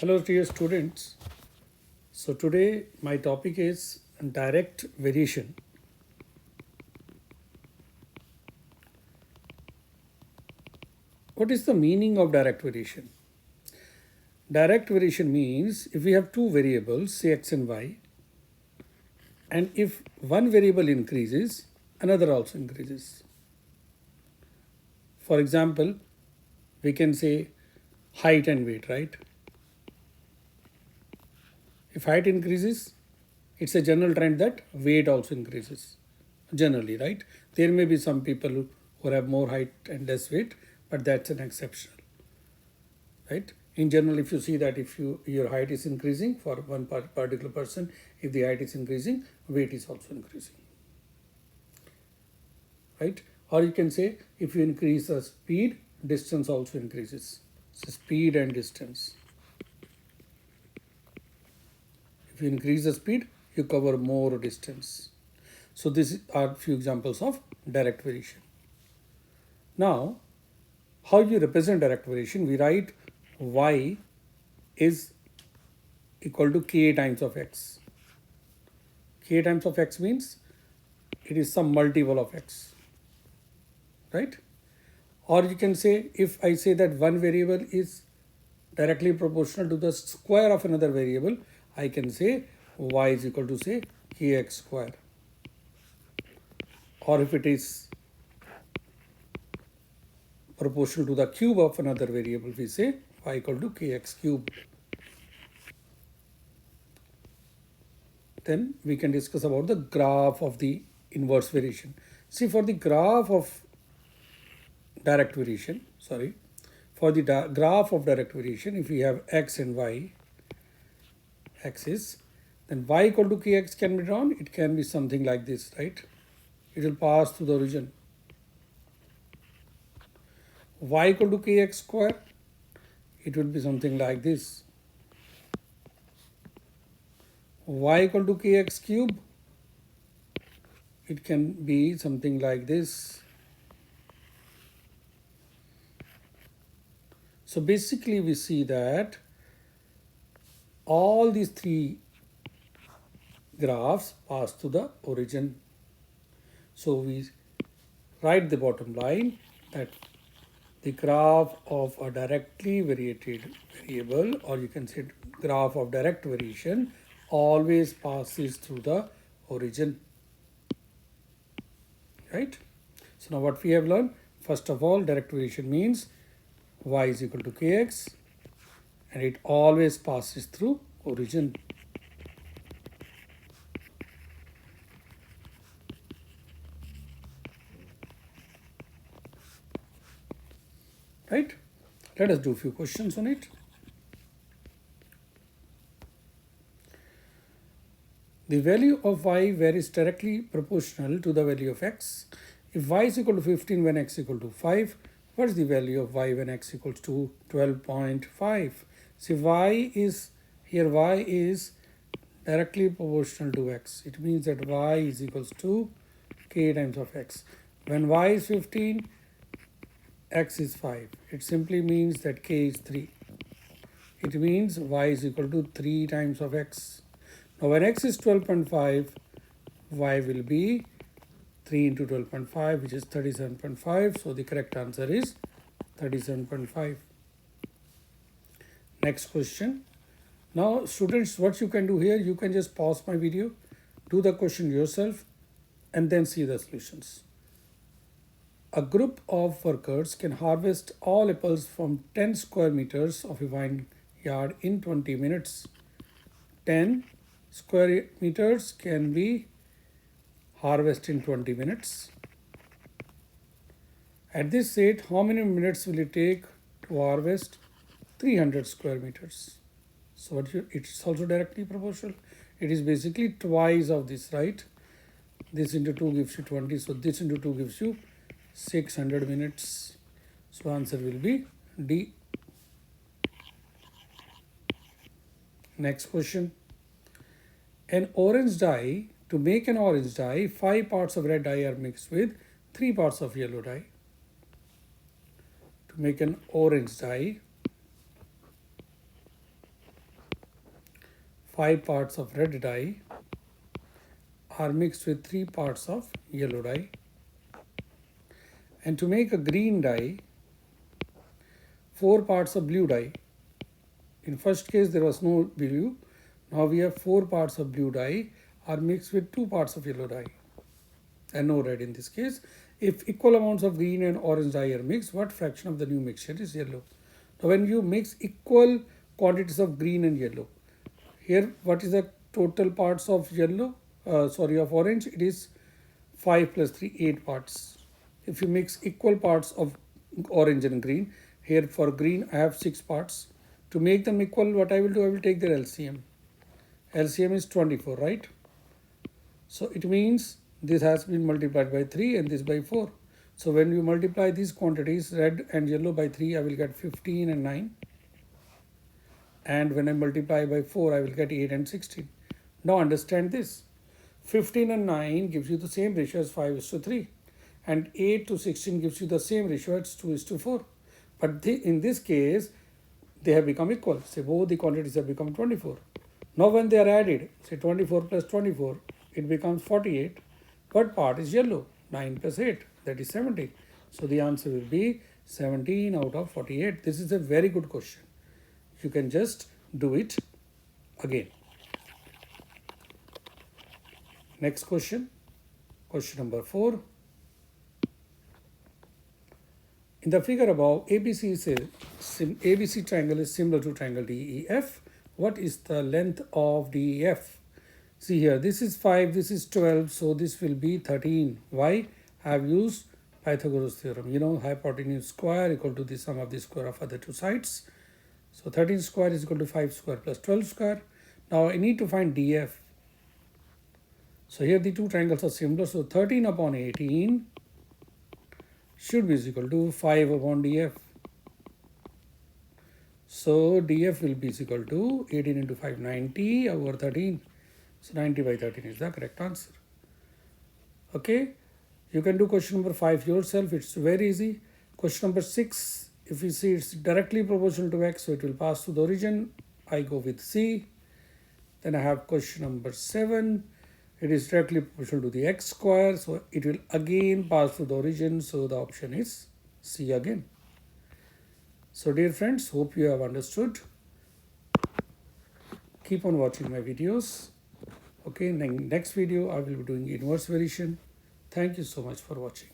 Hello dear students. So today my topic is direct variation. What is the meaning of direct variation? Direct variation means if we have two variables, say x and y, and if one variable increases, another also increases. For example, we can say height and weight, right? If height increases, it's a general trend that weight also increases. Generally, right? There may be some people who have more height and less weight, but that's an exception, right? In general, if you see that if your height is increasing for one particular person, if the height is increasing, weight is also increasing, right? Or you can say if you increase the speed, distance also increases. So speed and distance. If you increase the speed, you cover more distance. So these are few examples of direct variation. Now, how you represent direct variation? We write y is equal to k times of x. K times of x means it is some multiple of x, right? Or you can say, if I say that one variable is directly proportional to the square of another variable, I can say y is equal to say kx square. Or if it is proportional to the cube of another variable, we say y equal to kx cube. Then we can discuss about the graph of the inverse variation. See, for the graph of direct variation, for the graph of direct variation, if we have x and y axis, then y equal to kx can be drawn. It can be something like this, right? It will pass through the origin. Y equal to kx square, it will be something like this. Y equal to kx cube, it can be something like this. So basically we see that all these three graphs pass to the origin. So we write the bottom line that the graph of a directly variated variable, or you can say graph of direct variation, always passes through the origin, right? So now what we have learned, first of all, direct variation means y is equal to kx and it always passes through origin. Right? Let us do a few questions on it. The value of y varies directly proportional to the value of x. If y is equal to 15 when x equal to 5, what is the value of y when x equals to 12.5? See, y is directly proportional to x. It means that y is equals to k times of x. When y is 15, x is 5. It simply means that k is 3. It means y is equal to 3 times of x. Now when x is 12.5, y will be 3 into 12.5, which is 37.5. So the correct answer is 37.5. Next question. Now students, what you can do here, you can just pause my video, do the question yourself, and then see the solutions. A group of workers can harvest all apples from 10 square meters of a vineyard in 20 minutes. 10 square meters can be harvested in 20 minutes. At this rate, how many minutes will it take to harvest 300 square meters? So it's also directly proportional. It is basically twice of this, right? This into 2 gives you 20. So this into 2 gives you 600 minutes. So answer will be D. Next question. An orange dye. To make an orange dye, 5 parts of red dye are mixed with 3 parts of yellow dye. To make an orange dye, 5 parts of red dye are mixed with 3 parts of yellow dye. And to make a green dye, 4 parts of blue dye. In first case there was no blue. Now we have 4 parts of blue dye are mixed with 2 parts of yellow dye and no red in this case. If equal amounts of green and orange dye are mixed, what fraction of the new mixture is yellow? Now when you mix equal quantities of green and yellow, here what is the total parts of yellow? Of orange, it is 5 plus 3, 8 parts. If you mix equal parts of orange and green, here for green I have 6 parts. To make them equal, what I will do, I will take their LCM. LCM is 24, right? So it means this has been multiplied by 3 and this by 4. So when you multiply these quantities, red and yellow, by 3, I will get 15 and 9. And when I multiply by 4, I will get 8 and 16. Now understand this. 15 and 9 gives you the same ratio as 5:3. And 8 to 16 gives you the same ratio as 2:4. But in this case, they have become equal. Say both the quantities have become 24. Now when they are added, say 24 plus 24, it becomes 48. What part is yellow? 9 plus 8, that is 17. So the answer will be 17 out of 48. This is a very good question. You can just do it again. Next question, question number 4. In the figure above, ABC triangle is similar to triangle DEF. What is the length of DEF? See here, this is 5, this is 12, so this will be 13. Why? I have used Pythagoras theorem. You know, hypotenuse square equal to the sum of the square of other two sides. So 13 square is equal to 5 square plus 12 square. Now I need to find DF. So here the two triangles are similar. So 13 upon 18 should be equal to 5 upon DF. So DF will be equal to 18 into 5, 90 over 13. So 90 by 13 is the correct answer. Okay, you can do question number 5 yourself. It's very easy. Question number 6, if you see it's directly proportional to x, so it will pass to the origin. I go with C. Then I have question number 7. It is directly proportional to the x square, so it will again pass to the origin. So the option is C again. So dear friends, hope you have understood. Keep on watching my videos. Okay, in the next video I will be doing inverse variation. Thank you so much for watching.